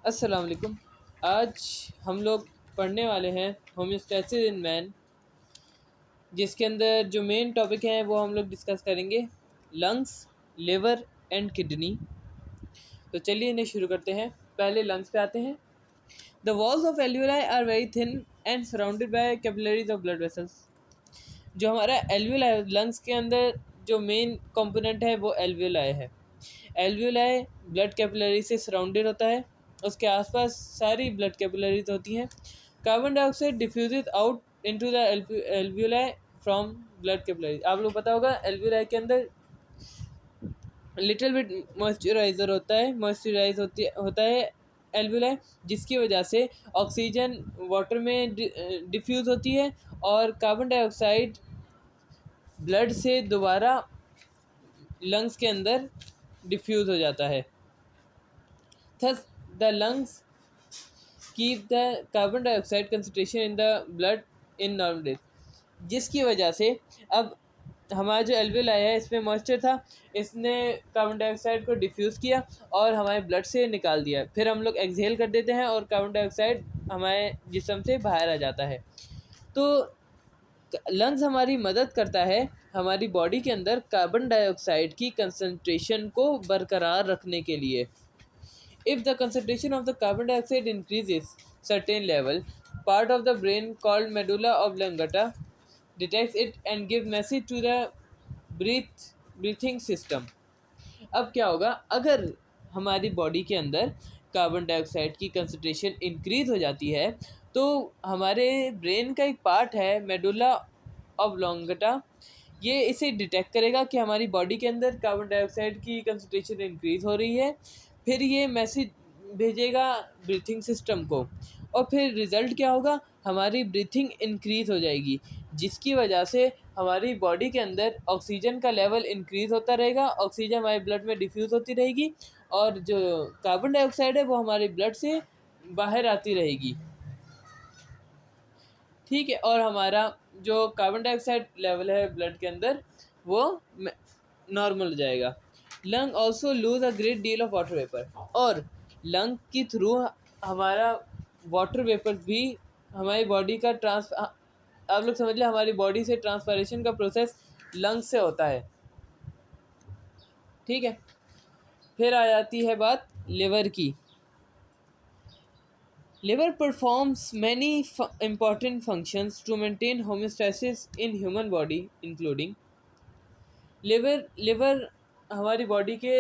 अस्सलाम वालेकुम। आज हम लोग पढ़ने वाले हैं होम्योस्टैसिस इन मैन, जिसके अंदर जो मेन टॉपिक है वो हम लोग डिस्कस करेंगे लंग्स, लिवर एंड किडनी। तो चलिए इन्हें शुरू करते हैं। पहले लंग्स पे आते हैं। The walls of alveoli are very thin and surrounded by capillaries of blood vessels. जो हमारा एल्वियोलाई है, लंग्स के अंदर जो मेन कंपोनेंट है वो एल्वियोलाई है। एल्वियोलाई ब्लड कैपिलरी से सराउंडेड होता है। उसके आसपास सारी ब्लड कैपिलरीज होती हैं। Carbon dioxide diffuses out into the alveoli from blood capillary. आप लोग पता होगा एल्वियोलाई के अंदर लिटिल बिट मॉइस्चराइजर होता है, होता है एल्वियोलाई, जिसकी वजह से ऑक्सीजन वाटर में डिफ्यूज़ होती है और कार्बन डाइऑक्साइड ब्लड से दोबारा लंग्स के अंदर डिफ्यूज़ हो जाता है। Thus the lungs keep the carbon dioxide concentration in the blood in normal rate, जिसकी वजह से अब हमारा जो एल्वियोलाई है इसमें मॉइस्चर था, इसने कार्बन डाइऑक्साइड को डिफ्यूज़ किया और हमारे ब्लड से निकाल दिया। फिर हम लोग एक्सहेल कर देते हैं और कार्बन डाइऑक्साइड हमारे जिस्म से बाहर आ जाता है। तो लंग्स हमारी मदद करता है हमारी बॉडी के अंदर कार्बन डाइऑक्साइड की कंसंट्रेशन को बरकरार रखने के लिए। If the concentration of the carbon dioxide increases certain level, part of the brain called medulla oblongata detects it and gives message to the breathing system. अब क्या होगा, अगर हमारी बॉडी के अंदर कार्बन डाइऑक्साइड की कंसंट्रेशन इंक्रीज हो जाती है तो हमारे ब्रेन का एक पार्ट है मेडुला ऑब्लोंगटा, ये इसे डिटेक्ट करेगा कि हमारी बॉडी के अंदर कार्बन डाइऑक्साइड की कंसंट्रेशन इंक्रीज हो रही है। फिर ये मैसेज भेजेगा ब्रीथिंग सिस्टम को और फिर रिज़ल्ट क्या होगा, हमारी ब्रीथिंग इंक्रीज हो जाएगी, जिसकी वजह से हमारी बॉडी के अंदर ऑक्सीजन का लेवल इंक्रीज होता रहेगा, ऑक्सीजन हमारे ब्लड में डिफ्यूज़ होती रहेगी और जो कार्बन डाइऑक्साइड है वो हमारे ब्लड से बाहर आती रहेगी। ठीक है, और हमारा जो कार्बन डाइऑक्साइड लेवल है ब्लड के अंदर वो नॉर्मल हो जाएगा। Lung also lose a great deal of water vapour, और लंग के थ्रू हमारा वाटर वेपर भी हमारी बॉडी का आप लोग समझ लें हमारी बॉडी से ट्रांसपरेशन का प्रोसेस लंग्स से होता है। ठीक है, फिर आ जाती है बात लिवर की। Liver performs many important functions to maintain homeostasis in human body, including liver हमारी बॉडी के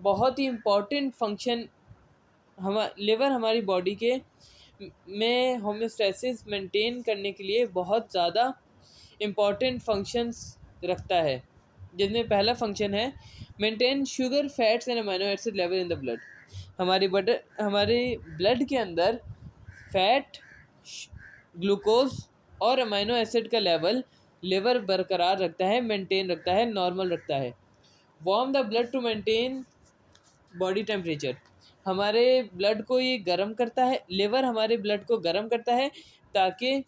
बहुत ही इम्पॉर्टेंट फंक्शन लिवर हमारी बॉडी के में होम्योस्टैसिस मेंटेन करने के लिए बहुत ज़्यादा इम्पॉर्टेंट फंक्शंस रखता है, जिनमें पहला फंक्शन है maintain sugar, fats and amino acid level in the blood. हमारे ब्लड के अंदर फैट, ग्लूकोज और अमीनो एसिड का लेवल लिवर बरकरार रखता है, मेंटेन रखता है, नॉर्मल रखता है। Warm the blood to maintain body temperature, हमारे ब्लड को ये गर्म करता है, लिवर हमारे ब्लड को गर्म करता है ताकि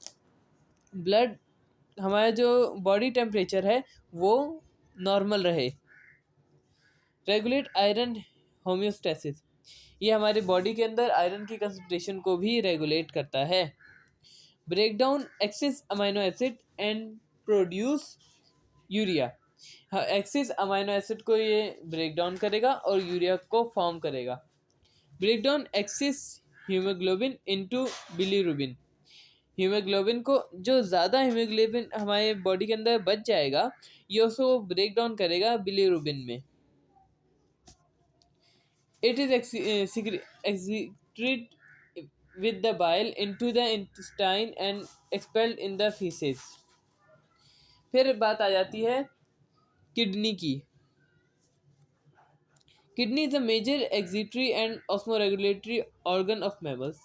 ब्लड हमारा जो बॉडी टेम्परेचर है वो नॉर्मल रहे। रेगुलेट आयरन होम्योस्टैसिस, ये हमारी बॉडी के अंदर आयरन की कंसंट्रेशन को भी रेगुलेट करता है। Break down excess amino acid and produce urea, excess amino acid को ये ब्रेक डाउन करेगा और यूरिया को फॉर्म करेगा। Break down excess haemoglobin into bilirubin, haemoglobin को जो ज़्यादा हीमोग्लोबिन हमारे बॉडी के अंदर बच जाएगा ये उसको ब्रेक डाउन करेगा बिलीरुबिन में। It is excreted with the bile into the intestine and expelled in the feces। फिर बात आ जाती है किडनी की। Kidney is a major excretory and osmoregulatory organ of mammals.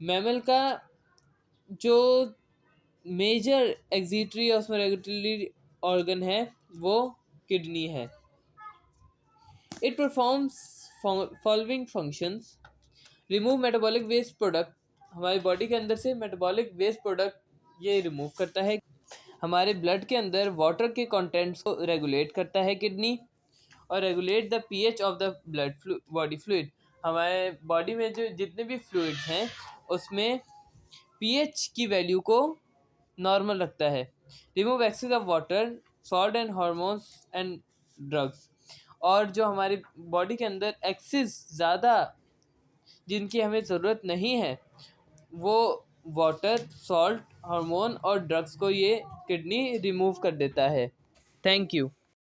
Mammal का जो मेजर एक्सिटरी ऑस्मोरेगुलेटरी ऑर्गन है वो किडनी है। It performs following functions: remove metabolic waste product, हमारी बॉडी के अंदर से मेटाबॉलिक वेस्ट प्रोडक्ट ये रिमूव करता है। हमारे ब्लड के अंदर वाटर के कंटेंट्स को रेगुलेट करता है किडनी, और regulate the pH of the blood body fluid, हमारे बॉडी में जो जितने भी फ्लूइड्स हैं उसमें पीएच की वैल्यू को नॉर्मल रखता है। Remove excess of water, salt and hormones and drugs. और जो हमारी बॉडी के अंदर एक्सेस ज़्यादा जिनकी हमें ज़रूरत नहीं है वो वाटर, सॉल्ट, हार्मोन और ड्रग्स को ये किडनी रिमूव कर देता है। Thank you.